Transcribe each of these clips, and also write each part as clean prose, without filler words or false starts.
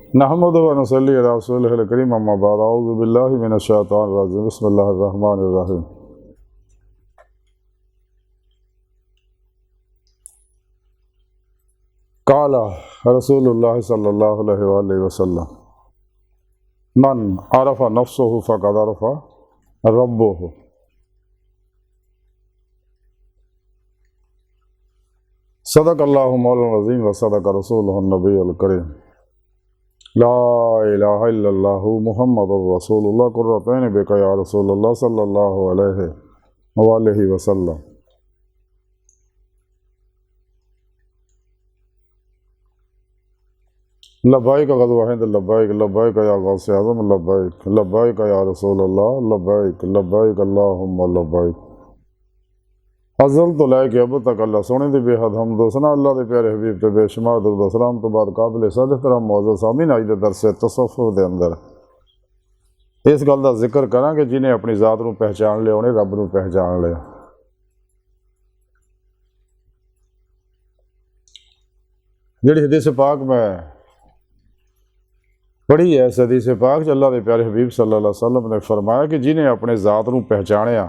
नहमदुहु व नसल्ली अला रसूलिहिल करीम अम्मा बाद अऊज़ु बिल्लाहि मिनश शैतानिर रजीम बिस्मिल्लाहिर रहमानिर रहीम। काला रसूलुल्लाह सल्लल्लाहु अलैहि वसल्लम मन अरफ़ा नफ्सहु फ़क़द अरफ़ा रब्बहु। सदक़ल्लाहु मौलाना अज़ीम व सदक़ रसूलुहुन नबियुल करीम। ला इलाहा इल्लल्लाहु मुहम्मदुर रसूलुल्लाह कुर्रतैन बिका या रसूलुल्लाह सल्लल्लाहु अलैहि वसल्लम। लब्बाइक गज़वा हिंद लब्बाइक लब्बाइक या गौसे आज़म लब्बाइक लब्बाइक या रसूलुल्लाह लब्बाइक लब्बाइक अल्लाहुम्मा लब्बाइक। अज़ल तो लैके अब तक अल्लाह सोने दी बेहद हमद सना अल्लाह के प्यारे हबीब ते बेशुमार दुरूद व सलाम तो बाद काबिल सद एहतराम मौजूद सामीन अज दे दरस तसव्वुफ़ दे अंदर इस गल का जिक्र करांगे जिन्हें अपनी ज़ात नूं पहचान लिया उन्हें रब नूं पहचान लिया। जिहड़ी हदीस पाक मैं पढ़ी है इस हदीस पाक च अल्लाह के प्यारे हबीब सल्लल्लाहु अलैहि वसल्लम ने फरमाया कि जिन्हें अपने ज़ात नूं पहचानिया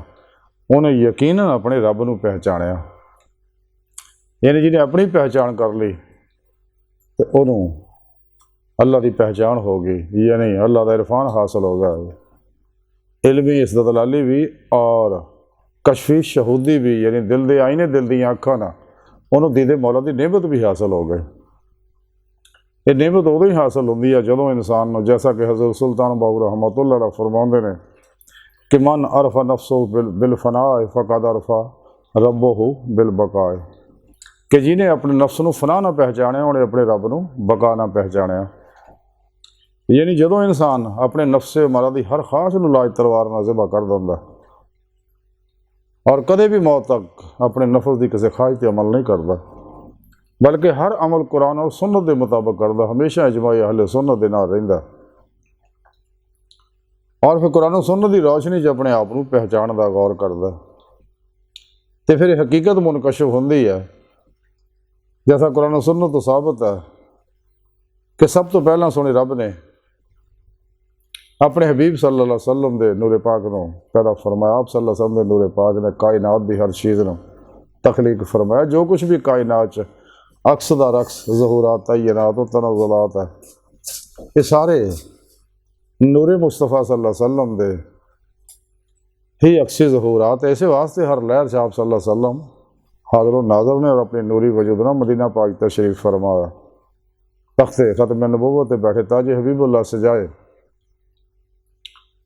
उन्हें यकीनन अपने रब नूं पहचानिया। यानी जिन्हें अपनी पहचान कर ली तो उन्होंने अल्लाह की पहचान होगी, यानी अल्लाह का इरफान हासिल होगा। इल्मी इस्तदलाली भी और कशफी शहूदी भी, यानी दिल दे आईने दिल दी अखां ना उन्होंने दीदे मौला की नेमत भी हासिल हो गई। ये नेमत उदों ही हासिल होंदी है जदों इंसान को, जैसा कि हज़रत सुल्तान बाबू रहमतुल्लाह अलैह फरमाते हैं कि मन अरफ़ा नफ्सहु बिलफ़नाए फ़क़द अरफ़ा रब्बहु बिलबक़ाए, कि जिन्हें अपने नफ्स नूं फना ना पहचानिया उन्हें अपने रब नूं बका ना पहचानिया। यानी जदों इंसान अपने नफ्से मारा की हर ख्वाहिश नूं लाज तलवार नाल ज़िबा कर दिंदा और कदे भी मौत तक अपने नफ्स की किसी ख्वाहिश पर अमल नहीं करता, बल्कि हर अमल कुरान और सुन्नत के मुताबिक करता, हमेशा इजमाई अहले सुन्नत दे नाल रहिंदा और फिर कुरान और सुन्नत की रोशनी च अपने आप को पहचान का गौर करता, तो फिर हकीकत मुनकशिफ होंदी है। जैसा कुरान और सुन्नत तो साबित है कि सब तो पहला सोने रब ने अपने हबीब सल्लल्लाहु अलैहि वसल्लम के नूरे पाक को पैदा फरमाया। आप सल्लल्लाहु अलैहि वसल्लम के नूरे पाक ने कायनात की हर चीज़ को तखलीक फरमाया। जो कुछ भी कायनात अक्स दा रक्स ज़हूरात तय्यनात और तनज़ुलात है, ये सारे नूरे मुस्तफ़ा सल्लल्लाहु अलैहि वसल्लम दे ही अक्सी ज़हूरात। ऐसे वास्ते हर लहर से आप सल्लल्लाहु अलैहि वसल्लम हाज़िर नाज़िर ने और अपने नूरी वजूद ना मदीना पाक तशरीफ़ फरमाया। तख्ते ख़त्म नबुव्वत बैठे ताज हबीबुल्लाह से जाए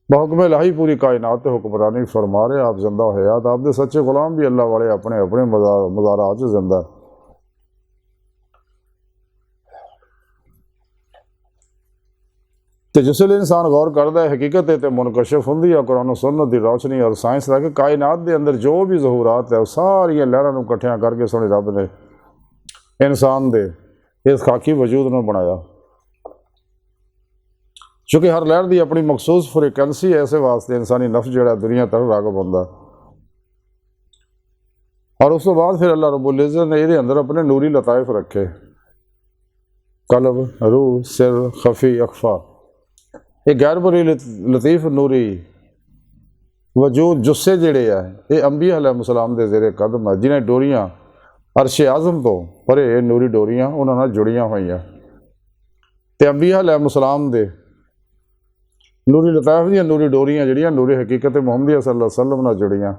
बहुक्म इलाही पूरी कायनात हुक्मरानी फरमा रहे। आप जिंदा हयात आप दे सच्चे गुलाम भी अल्लाह वाले अपने अपने मज़ारात च जिंदा। तो जिसले इंसान गौर करता है हकीकत है तो मुनकशिफ होंदी है कुरान और सुन्नत की रोशनी और साइंस का कि कायनात के अंदर जो भी ज़हूरात है सारिया लहरों इकट्ठिया करके सोने रब ने इंसान दे इस खाकी वजूद में बनाया। चूँकि हर लहर की अपनी मखसूस फ्रीक्वेंसी है, इस वास्ते इंसानी नफ्स जो दुनिया तक रागब होंदा और उस तो बाद फिर अल्लाह रब्बुल इज़्ज़त ने ये अंदर अपने नूरी लताइफ रखे, कल्ब रूह सिर खफी अखफा, ये गैर बुरी लतीफ़ नूरी वजूद जुस्से जड़े है ये अंबिया अलैहिस्सलाम दे ज़ेरे कदम है, जिन्हें डोरियाँ अरशे आज़म तो परे नूरी डोरियाँ उन्होंने जुड़ियाँ हुई हैं। तो अंबिया अलैहिस्सलाम दे नूरी लताइफ दी नूरी डोरियाँ जड़ियाँ नूरी हकीकत मुहम्मदिया सल्लल्लाहु अलैहि वसल्लम नाल जुड़ियाँ।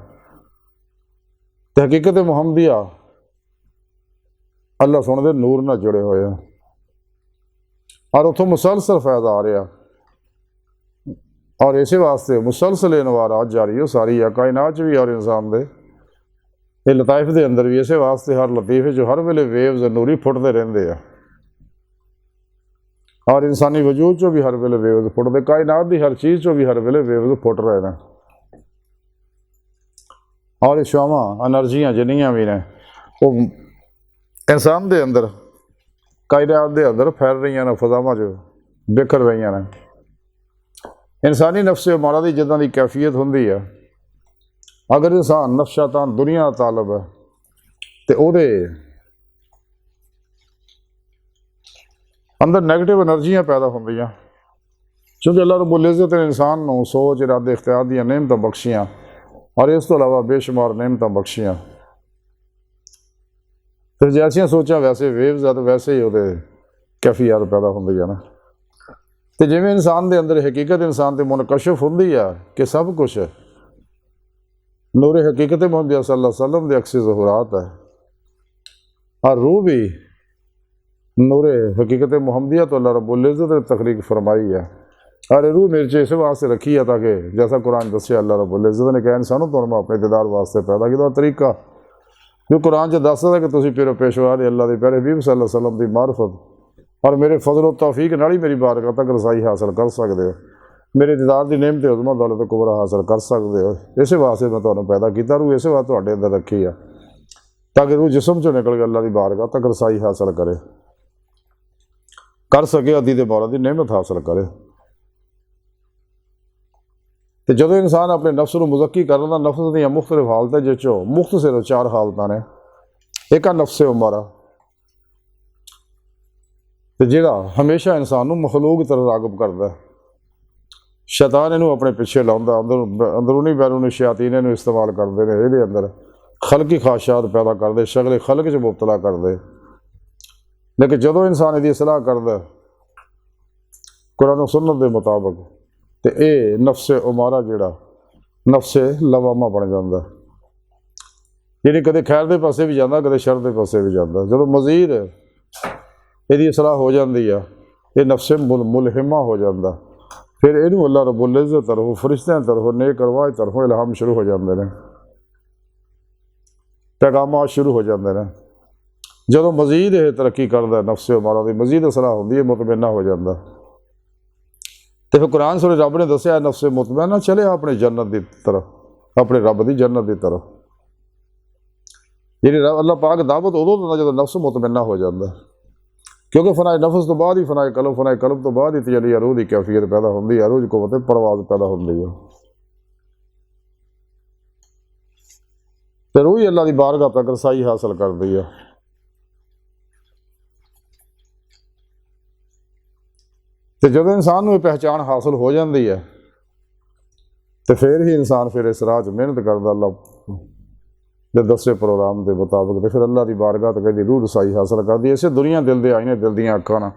तो हकीकत मुहम्मदिया अल्लाह सोने दे नूर नाल जुड़े हुए हैं और उतों मुसलसल फैज़ आ रहा और इसे वास्ते मुसलसल इनवारात जारी हो सारी है कायनात भी और इंसान दे ये लताइफ के अंदर भी। इसे वास्ते हर लतीफ़े जो हर वेले वेव्स नूरी फुटते रहते हैं और इंसानी वजूद चो भी हर वेले वेव्स फुटते, कायनात की हर चीज़ चो भी हर वेले वेव्स फुट रहे हैं और इशावां एनर्जियाँ जिन्नियां भी ने वो इंसान के अंदर कायनात के अंदर फैल रही ने, फजावां जो बिखर रही ने। इंसानी नफ्स मारा की जिदा की कैफियत होंदी है, अगर इंसान नफ्स शैतान दुनिया तालब है तो ਅੰਦਰ ਨੈਗੇਟਿਵ એનર્ਜੀਆਂ ਪੈਦਾ ਹੁੰਦੀਆਂ, ਕਿਉਂਕਿ ਅੱਲਾਹ ਰब्बुल इज़्ज़त ने इंसान ਨੂੰ ਸੋਚ, ਇਰਾਦੇ, ਇਖਤਿਆਰ ਦੀਆਂ ਨਿਮਤਾਂ ਬਖਸ਼ੀਆਂ ਔਰ ਇਸ ਤੋਂ ਇਲਾਵਾ ਬੇਸ਼ੁਮਾਰ ਨਿਮਤਾਂ ਬਖਸ਼ੀਆਂ। ਫਿਰ ਜੈਸੀਆਂ ਸੋਚਾਂ ਵੈਸੇ ਵੇਵਜ਼ ਆ, ਵੈਸੇ ਹੀ ਉਹਦੇ ਕੈਫੀਅਤ ਪੈਦਾ ਹੁੰਦੀਆਂ ਨਾ। ਤੇ ਜਿਵੇਂ ਇਨਸਾਨ ਦੇ ਅੰਦਰ ਹਕੀਕਤ ਇਨਸਾਨ 'ਤੇ ਮੁਨਕਸ਼ਫ ਹੁੰਦੀ ਆ ਕਿ ਸਭ ਕੁਛ ਨੂਰ ਹਕੀਕਤ ਮੁਹੰਮਦ सल्लल्लाहु अलैहि वसल्लम ਦੇ ਅਕਸ ज़हुरात है और रूह भी नूर हकीकत मुहम्मदिया तो अल्लाह रब्बुल इज़्ज़त ने तखलीक फरमाई है। और रूह मेरे च इस वास्ते रखी है ताकि जैसा कुरान दसिया अल्लाह रब्बुल इज़्ज़त ने कहा इंसानों तो मैं अपने दीदार वास्ते पैदा किया तरीका जो कुरान च दसदा है कि तुसीं फिर पेशवा दे अल्लाह के प्यारे हबीब सल्लल्लाहु अलैहि वसल्लम की मारफत और मेरे फजल तौफीक नाल ही मेरी बारगाह तक रसाई हासिल कर सकते हो, मेरे दीदार की नेमत उज़मा दौलत कुबरा हासिल कर सकते हो। इस वास्ते मैं तुहानूं पैदा किया, रूह इस वास्ते तुहाडे अंदर रखी है ताकि रूह जिस्म चों निकल के अल्लाह की बारगाह तक रसाई हासिल कर सके, अदी दे मौला की नेमत हासिल करे। तो जो इंसान अपने नफ्स को मुज़क्की कर लेंदा, नफ्स दी मुख्तलिफ हालतां जिस मुख्तसर 4 हालतां ने। एक आ नफ्स उमरा तो जिहड़ा हमेशा इंसान नूं मखलूक की तरह रागब करदा, शैतान इहनूं अपने पिछे लाउंदा, अंदरूनी बैरूनी शयातीन इहनूं इस्तेमाल करदे ने, इहदे अंदर खलकी ख्वाहिशात पैदा करदे, शगले खलक च मुबतला करदे। लेकिन जदों इंसान इहदी इसलाह करदा कुरान सुन्नत के मुताबिक तो यह नफ्स उमारा जिहड़ा नफ्स लवामा बन जाता, यानी कदे खैर के पासे भी जाता, कदे शर के पासे भी जाता। जो मजीद यदि सलाह हो जाती है ये नफ्स मुलहिमा हो जाता, फिर इनू अल्लाह रब्बुल इज़्ज़त तरफों फरिश्तियां तरफों नेक अरवाह तरफों इल्हाम शुरू हो जाते हैं, पैगामात शुरू हो जाते हैं। जो मजीद यह तरक्की करता नफ्स उमारा की मजीद सलाह होती है, मुतमइना हो जाता। तो फिर कुरान सुने रब ने दसिया नफ्स मुतमइना चले अपने जन्नत की तरफ, अपने रब की जन्नत की तरफ। जी अल्लाह पाक दावत उदों दिंदा जो नफ्स मुतमइना हो जाता, क्योंकि फनाए नफ्स तो बाद ही फनाए कलब तो बाद ही तजल्ली रूह की कैफियत पैदा होती है, रूह की कुव्वत परवाज़ पैदा होती है। तो रूह ही अल्लाह की बारगाह तक रसाई हासिल करती है। तो जब इंसान को पहचान हासिल हो जाती है तो फिर ही इंसान फिर इस राह मेहनत करता अल्लाह के दसे प्रोग्राम के मुताबिक, तो फिर अल्लाह की बारगाह तक कहती रूह रसाई हासिल करती है। इसे दुनिया दिल दे आईने, दिल दियाँ अखां ना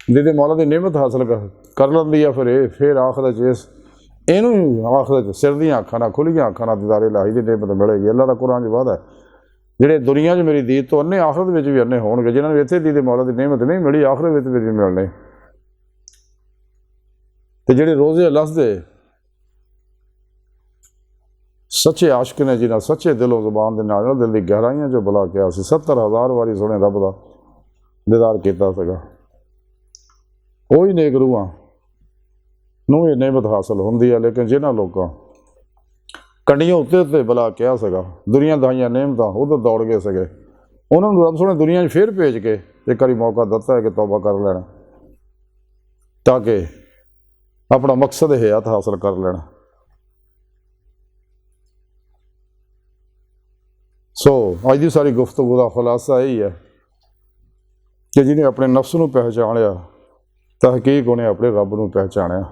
जिहदे मौला की नेमत हासिल कर लैंदी है। फिर आखिरत इस इनू आखिरत सिर दियाँ अखां ना खुलियां अखां ना दीदारे इलाही की नेमत मिलेगी। अल्लाह का कुरान च वादा है जिहड़े दुनिया च मेरी दीद तो अन्ने आखिरत में भी अन्ने होणगे, जिन्होंने इत्थे दीद मौला की नेमत नहीं मिली आखिरत में भी मिलने। तो जिहड़े रोज़े लसदे सच्चे आशिक ने जिन्हें सच्चे दिलों जुबान के नाल दिल की गहराइयां जो बुला के 70,000 वारी सोने रब का दीदार किया सगा, वही नेक रूहां नूं ये नेमत हासिल होंदी है। लेकिन जिन्होंने लोगों कंडियों उत्ते उत्ते बुला के सगा दुनिया दाइयां नेमतां उधर दौड़ गए सके, उन्होंने रब सोने दुनिया फिर भेज के एक बारी मौका दिता है कि तौबा कर लेना ताकि अपना मकसद हयात हासिल कर लेना। अज की सारी गुफ्तगू का खुलासा यही है कि जिन्हें अपने नफ्स को पहचानिया तहकीक उन्हें अपने रब को पहचानिया।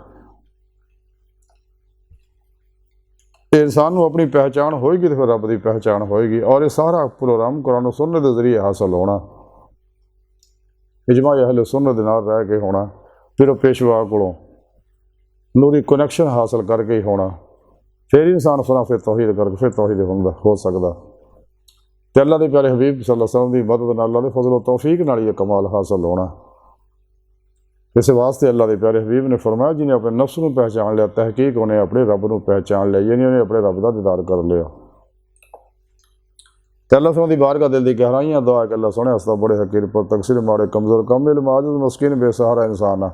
इंसान को अपनी पहचान होएगी तो फिर रब की पहचान होएगी। और ये सारा प्रोग्राम कुरान सुन्नत के जरिए हासिल होना, इजमा अहले सुन्नत दे नाल रह के होना, फिर पेशवा कोलों नूरी कनैक्शन हासिल करके ही होना, फिर इंसान फिर तौहीद करके फिर तौहीद हो सकता। तो अल्लाह के प्यारे हबीब सल्लल्लाहु अलैहि वसल्लम की मदद नाल अल्लाह के फजल तौफीक नाल ये कमाल हासिल होना। इस वास्ते अल्लाह के प्यारे हबीब ने फरमाया जिन्हें अपने नफ्स को पहचान लिया तहकीक उन्हें अपने रब को पहचान लिया, यानी उन्हें अपने रब का दीदार कर लिया। तो अल्लाह सोने की बारगाह दिल की गहराइयां दुआ कि अल्लाह सोने हस्ता बड़े हकीर पर तकसीर माड़े कमजोर कम इल्म आजिज़ मस्कीन बेसहारा इंसान आ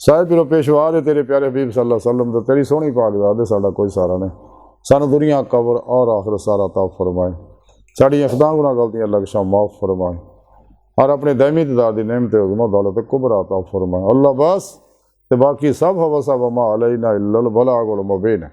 साहिब पिरो पेशवा दे तेरे प्यारे हबीब सल्लल्लाहु अलैहि वसल्लम तो तेरी सोहनी पाक दे साडा कोई सारा नहीं, सानू दुनिया कबर और आखिरत सारा ताब फरमाए, साड़ियाँ खुदा गुनाह गलतियाँ लग्शां माफ़ फरमाए और अपने दैमी दीदार की नेमत उज़मा दौलत कुबरा ताब फरमाए। अल्लाह बस ते बाकी सब हवा सब मा अलैना इल्लल बलागुल मुबीन।